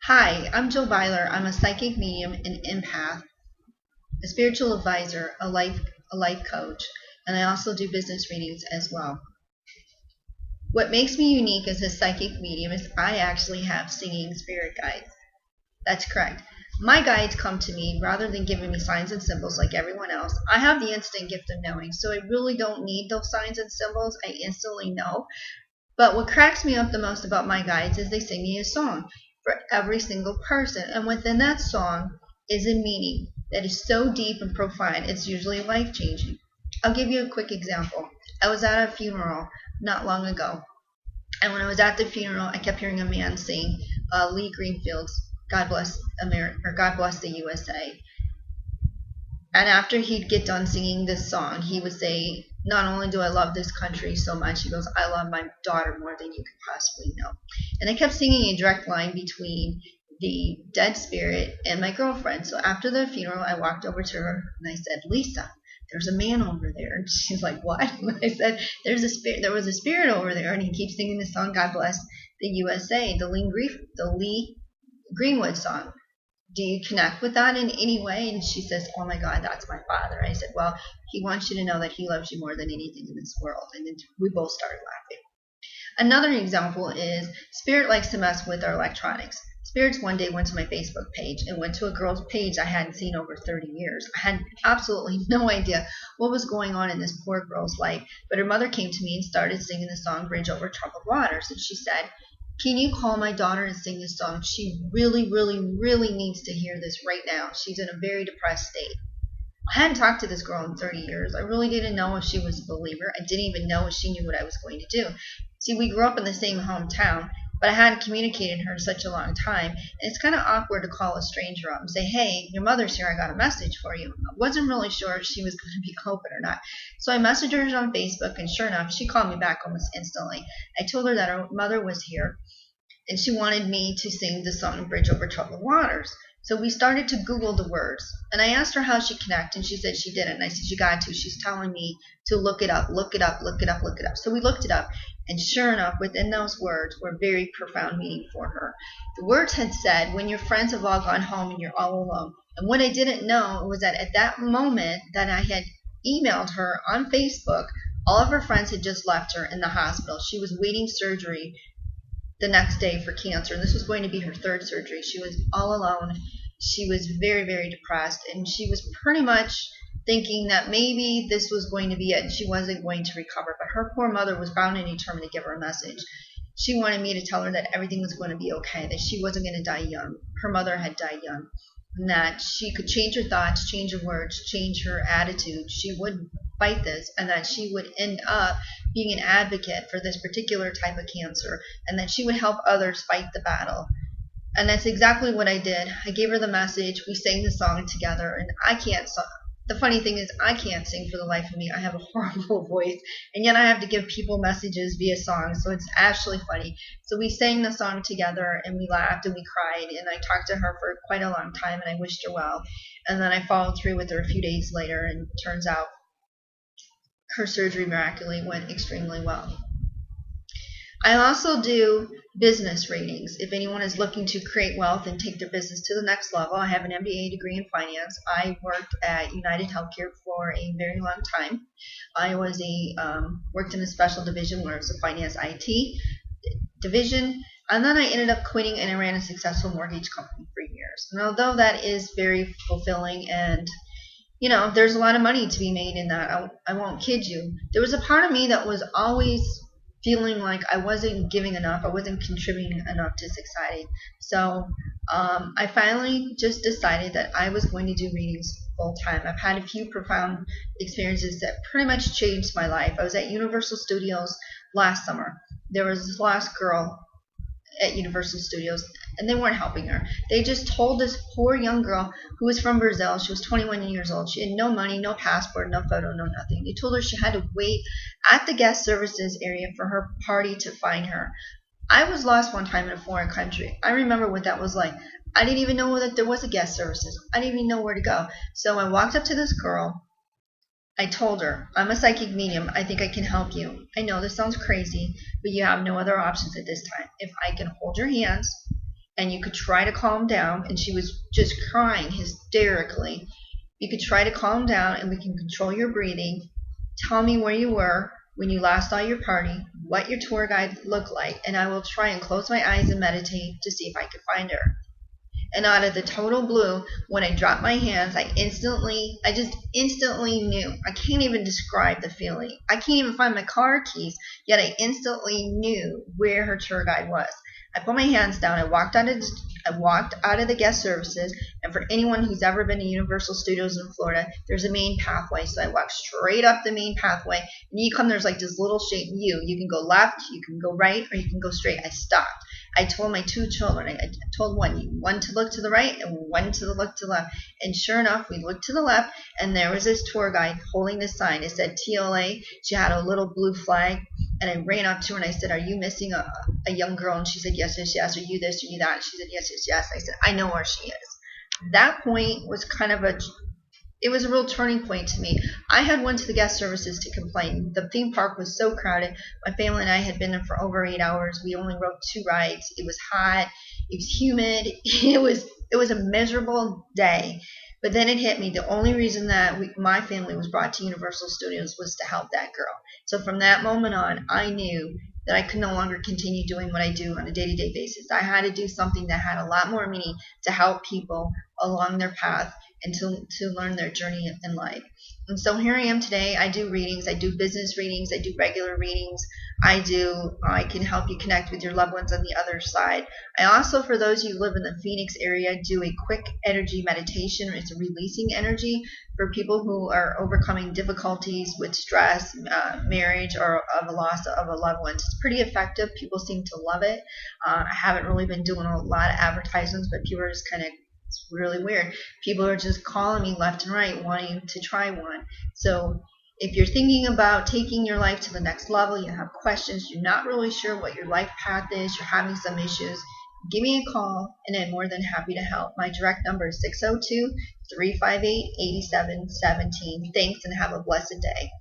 Hi, I'm Jill Beiler. I'm a psychic medium and empath, a spiritual advisor, a life coach, and I also do business readings as well. What makes me unique as a psychic medium is I actually have singing spirit guides. That's correct. My guides come to me rather than giving me signs and symbols like everyone else. I have the instant gift of knowing, so I really don't need those signs and symbols. I instantly know. But what cracks me up the most about my guides is they sing me a song for every single person. And within that song is a meaning that is so deep and profound, it's usually life changing. I'll give you a quick example. I was at a funeral not long ago. And when I was at the funeral, I kept hearing a man sing Lee Greenfield's God Bless America or God Bless the USA. And after he'd get done singing this song, he would say, not only do I love this country so much, he goes, I love my daughter more than you could possibly know. And I kept singing a direct line between the dead spirit and my girlfriend. So after the funeral, I walked over to her and I said, Lisa, there's a man over there. And she's like, what? And I said, there was a spirit over there. And he keeps singing the song, God Bless the USA, the Lee Greenwood song. Do you connect with that in any way? And she says, oh my God, that's my father. I said, well, he wants you to know that he loves you more than anything in this world. And then we both started laughing. Another example is Spirit likes to mess with our electronics. Spirits one day went to my Facebook page and went to a girl's page I hadn't seen over 30 years. I had absolutely no idea what was going on in this poor girl's life. But her mother came to me and started singing the song Bridge Over Troubled Waters. And she said, can you call my daughter and sing this song? She really, really, really needs to hear this right now. She's in a very depressed state. I hadn't talked to this girl in 30 years. I really didn't know if she was a believer. I didn't even know if she knew what I was going to do. See, we grew up in the same hometown, but I hadn't communicated with her in such a long time. And it's kind of awkward to call a stranger up and say, hey, your mother's here. I got a message for you. I wasn't really sure if she was going to be open or not. So I messaged her on Facebook, and sure enough, she called me back almost instantly. I told her that her mother was here, and she wanted me to sing the song Bridge Over Troubled Waters. So we started to Google the words, and I asked her how she connected, and she said she didn't. And I said, you got to. She's telling me to look it up, look it up, look it up, look it up. So we looked it up, and sure enough, within those words were very profound meaning for her. The words had said, when your friends have all gone home and you're all alone. And what I didn't know was that at that moment that I had emailed her on Facebook, all of her friends had just left her in the hospital. She was waiting surgery the next day for cancer, and this was going to be her third surgery. She was all alone. She was very, very depressed, and she was pretty much thinking that maybe this was going to be it and she wasn't going to recover. But her poor mother was bound and determined to give her a message. She wanted me to tell her that everything was going to be okay, that she wasn't going to die young. Her mother had died young, and that she could change her thoughts, change her words, change her attitude. She would fight this, and that she would end up being an advocate for this particular type of cancer, and that she would help others fight the battle. And that's exactly what I did. I gave her the message. We sang the song together, and I can't sing. The funny thing is, I can't sing for the life of me. I have a horrible voice, and yet I have to give people messages via song, so it's actually funny. So we sang the song together, and we laughed, and we cried, and I talked to her for quite a long time, and I wished her well. And then I followed through with her a few days later, and it turns out her surgery miraculously went extremely well. I also do business ratings. If anyone is looking to create wealth and take their business to the next level, I have an MBA degree in finance. I worked at United Healthcare for a very long time. I was worked in a special division where it was a finance IT division, and then I ended up quitting and I ran a successful mortgage company for years. And although that is very fulfilling and there's a lot of money to be made in that, I won't kid you. There was a part of me that was always feeling like I wasn't giving enough, I wasn't contributing enough to society. So I finally just decided that I was going to do readings full time. I've had a few profound experiences that pretty much changed my life. I was at Universal Studios last summer. There was this lost girl at Universal Studios, and they weren't helping her. They just told this poor young girl who was from Brazil, she was 21 years old, she had no money, no passport, no photo, no nothing. They told her she had to wait at the guest services area for her party to find her. I was lost one time in a foreign country. I remember what that was like. I didn't even know that there was a guest services. I didn't even know where to go. So I walked up to this girl. I told her, I'm a psychic medium. I think I can help you. I know this sounds crazy, but you have no other options at this time. If I can hold your hands and you could try to calm down, and she was just crying hysterically. You could try to calm down, and we can control your breathing. Tell me where you were when you last saw your party, what your tour guide looked like, and I will try and close my eyes and meditate to see if I could find her. And out of the total blue, when I dropped my hands, I just instantly knew. I can't even describe the feeling. I can't even find my car keys, yet I instantly knew where her tour guide was. I put my hands down. I walked out of the guest services, and for anyone who's ever been to Universal Studios in Florida, there's a main pathway. So I walked straight up the main pathway, and you come, there's like this little shaped U. You can go left, you can go right, or you can go straight. I stopped. I told my two children, I told one to look to the right and one to look to the left. And sure enough, we looked to the left, and there was this tour guide holding this sign. It said TLA. She had a little blue flag, and I ran up to her and I said, "Are you missing a young girl?" And she said, "Yes, yes, yes." "Are you this? Are you that?" And she said, "Yes, yes, yes." I said, "I know where she is." That point was it was a real turning point to me. I had went to the guest services to complain. The theme park was so crowded. My family and I had been there for over 8 hours. We only rode 2 rides. It was hot. It was humid. It was a miserable day. But then it hit me. The only reason that my family was brought to Universal Studios was to help that girl. So from that moment on, I knew that I could no longer continue doing what I do on a day-to-day basis. I had to do something that had a lot more meaning to help people along their path and to learn their journey in life. And so here I am today. I do readings. I do business readings. I do regular readings. I can help you connect with your loved ones on the other side. I also, for those of you who live in the Phoenix area, do a quick energy meditation. It's a releasing energy for people who are overcoming difficulties with stress, marriage, or of a loss of a loved one. It's pretty effective. People seem to love it. I haven't really been doing a lot of advertisements, but people are just it's really weird. People are just calling me left and right wanting to try one. So if you're thinking about taking your life to the next level, you have questions, you're not really sure what your life path is, you're having some issues, give me a call and I'm more than happy to help. My direct number is 602-358-8717. Thanks and have a blessed day.